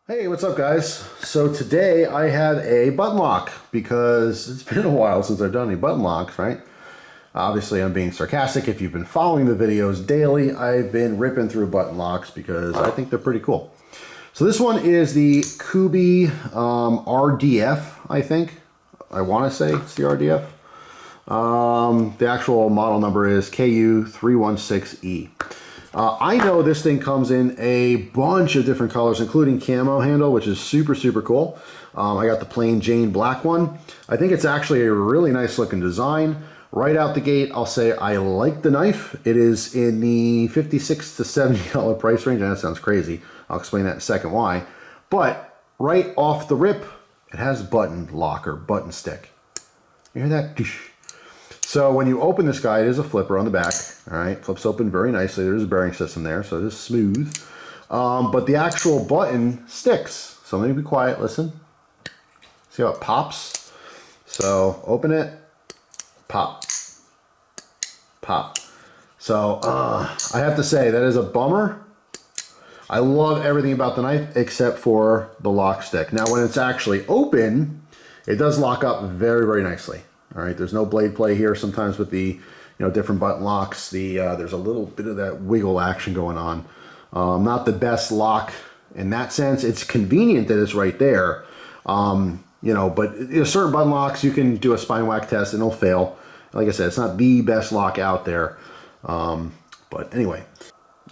Hey, what's up guys? So today I had a button lock because it's been a while since I've done any button locks, right? Obviously I'm being sarcastic. If you've been following the videos daily, I've been ripping through button locks because I think they're pretty cool. So this one is the Kubey RDF, I think. I want to say it's the RDF. The actual model number is KU316E. I know this thing comes in a bunch of different colors, including camo handle, which is super cool. I got the plain Jane black one. I think it's actually a really nice looking design. Right out the gate, I'll say I like the knife. It is in the $56 to $70 price range, and that sounds crazy. I'll explain that in a second why. But right off the rip, it has button lock or button stick. You hear that? So when you open this guy, it is a flipper on the back. All right, flips open very nicely. There's a bearing system there, so it is smooth. But the actual button sticks. So let me be quiet, listen. See how it pops? So open it, pop, pop. So I have to say that is a bummer. I love everything about the knife except for the lock stick. Now when it's actually open, it does lock up very nicely. All right, there's no blade play here. Sometimes with the different button locks, there's a little bit of that wiggle action going on. Not the best lock in that sense. It's convenient that it's right there, but certain button locks you can do a spine whack test and it'll fail. Like I said, it's not the best lock out there. But anyway,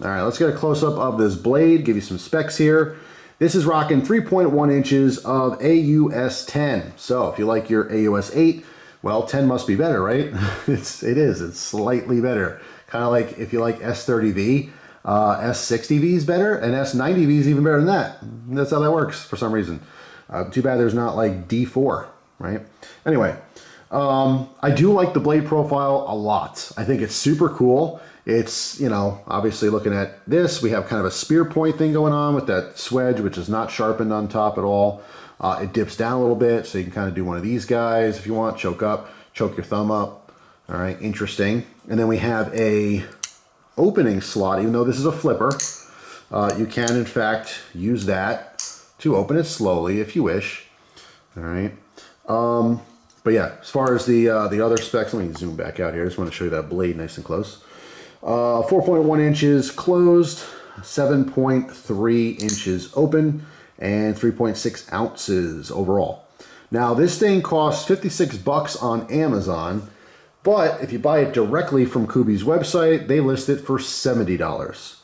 all right, let's get a close up of this blade. Give you some specs here. This is rocking 3.1 inches of AUS 10. So if you like your AUS 8. Well, 10 must be better, right? It is. It's slightly better. Kind of like if you like S30V, S60V is better, and S90V is even better than that. That's how that works for some reason. Too bad there's not like D4, right? Anyway, I do like the blade profile a lot. I think it's super cool. It's, obviously looking at this, we have kind of a spear point thing going on with that swedge, which is not sharpened on top at all. It dips down a little bit, so you can kind of do one of these guys if you want. Choke up, choke your thumb up. All right, interesting. And then we have a opening slot. Even though this is a flipper, you can in fact use that to open it slowly if you wish. All right. But yeah, as far as the other specs, let me zoom back out here. I just want to show you that blade nice and close. 4.1 inches closed, 7.3 inches open, and 3.6 ounces overall. Now this thing costs 56 bucks on Amazon, but if you buy it directly from Kubey's website, they list it for $70.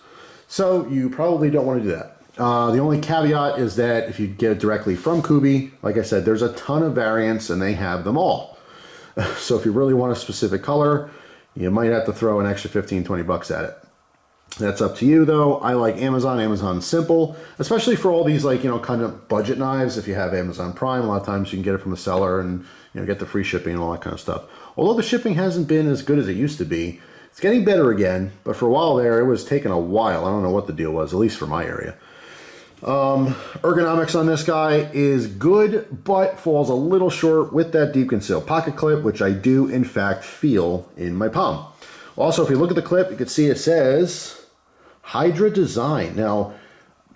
So you probably don't want to do that. The only caveat is that if you get it directly from Kubey, like I said, there's a ton of variants and they have them all. So if you really want a specific color, you might have to throw an extra 15, 20 bucks at it. That's up to you though. I like Amazon. Amazon's simple, especially for all these kind of budget knives. If you have Amazon Prime, a lot of times you can get it from the seller and get the free shipping and all that kind of stuff. Although the shipping hasn't been as good as it used to be. It's getting better again, but for a while there, it was taking a while. I don't know what the deal was, at least for my area. Ergonomics on this guy is good, but falls a little short with that deep conceal pocket clip, which I do in fact feel in my palm. Also, if you look at the clip, you can see it says Hydra Design. Now,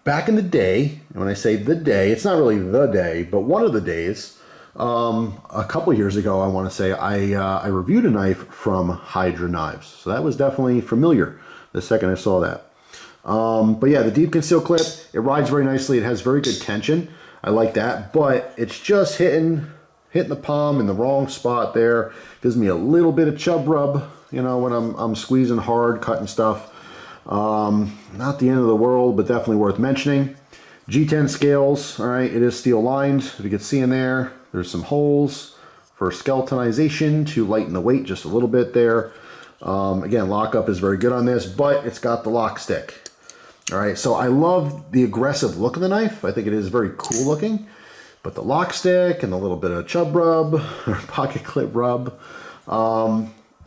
back in the day, and when I say the day, it's not really the day, but one of the days, a couple years ago, I want to say, I reviewed a knife from Hydra Knives. So that was definitely familiar the second I saw that. But yeah, the deep conceal clip, it rides very nicely. It has very good tension. I like that, but it's just hitting the palm in the wrong spot there. Gives me a little bit of chub rub, when I'm squeezing hard, cutting stuff. Not the end of the world, but definitely worth mentioning. G10 scales, all right, it is steel lined. If you can see in there, there's some holes for skeletonization to lighten the weight just a little bit there. Again, lockup is very good on this, but it's got the lock stick. All right, so I love the aggressive look of the knife. I think it is very cool looking, but the lock stick and a little bit of chub rub or pocket clip rub,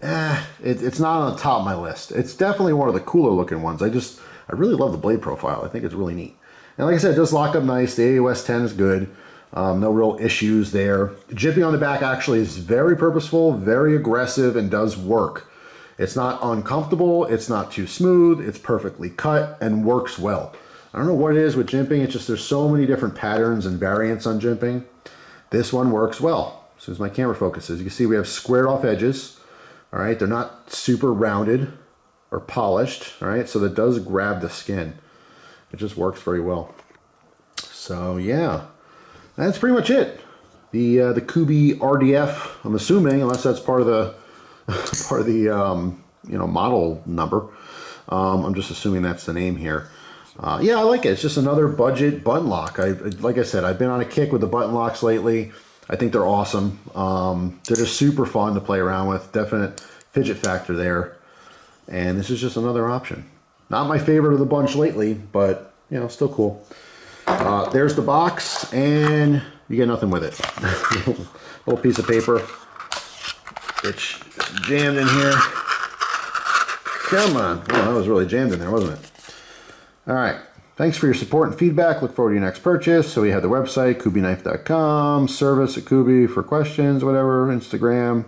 it's not on the top of my list. It's definitely one of the cooler looking ones. I really love the blade profile. I think it's really neat. And like I said, it does lock up nice. The AUS 10 is good. No real issues there. The jipping on the back actually is very purposeful, very aggressive, and does work. It's not uncomfortable. It's not too smooth. It's perfectly cut and works well. I don't know what it is with jimping. It's just there's so many different patterns and variants on jimping. This one works well. As soon as my camera focuses, you can see we have squared off edges. All right, they're not super rounded or polished. All right, so that does grab the skin. It just works very well. So yeah, that's pretty much it. The Kubey RDF, I'm assuming, unless that's part of the you know, model number. I'm just assuming that's the name here. Yeah, I like it. It's just another budget button lock. Like I said, I've been on a kick with the button locks lately. I think they're awesome. They're just super fun to play around with. Definite fidget factor there. And this is just another option. Not my favorite of the bunch lately, but you know, still cool. There's the box, and you get nothing with it. Little piece of paper. It's jammed in here. Come on. Oh, that was really jammed in there, wasn't it? All right. Thanks for your support and feedback. Look forward to your next purchase. So we have the website, kubeyknife.com, service at Kubey for questions, whatever, Instagram.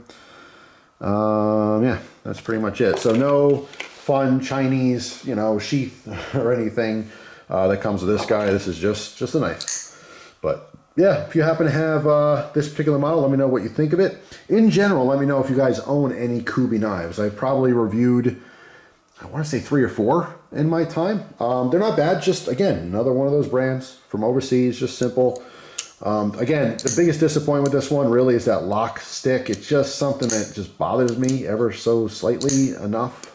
Yeah, that's pretty much it. So no fun Chinese, you know, sheath or anything that comes with this guy. This is just a knife. But yeah, if you happen to have this particular model, let me know what you think of it. In general, let me know if you guys own any Kubey knives. I've probably reviewed, I want to say 3 or 4 in my time. They're not bad. Just, again, another one of those brands from overseas, just simple. Again, the biggest disappointment with this one really is that lock stick. It's just something that just bothers me ever so slightly enough.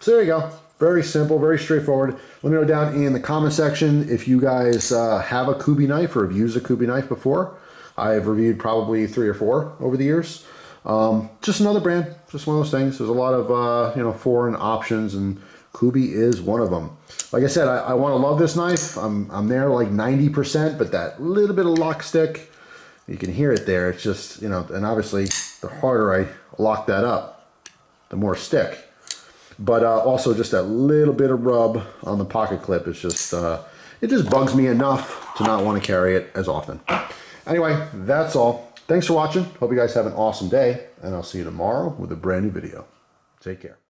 So there you go. Very simple, very straightforward. Let me know down in the comment section if you guys have a Kubey knife or have used a Kubey knife before. I've reviewed probably 3 or 4 over the years. Just another brand, just one of those things. There's a lot of you know, foreign options, and Kubey is one of them. Like I said, I want to love this knife. I'm there like 90%, but that little bit of lock stick, you can hear it there. It's just, you know, and obviously the harder I lock that up, the more stick. But also just that little bit of rub on the pocket clip is just, it just bugs me enough to not want to carry it as often. Anyway, that's all. Thanks for watching. Hope you guys have an awesome day, and I'll see you tomorrow with a brand new video. Take care.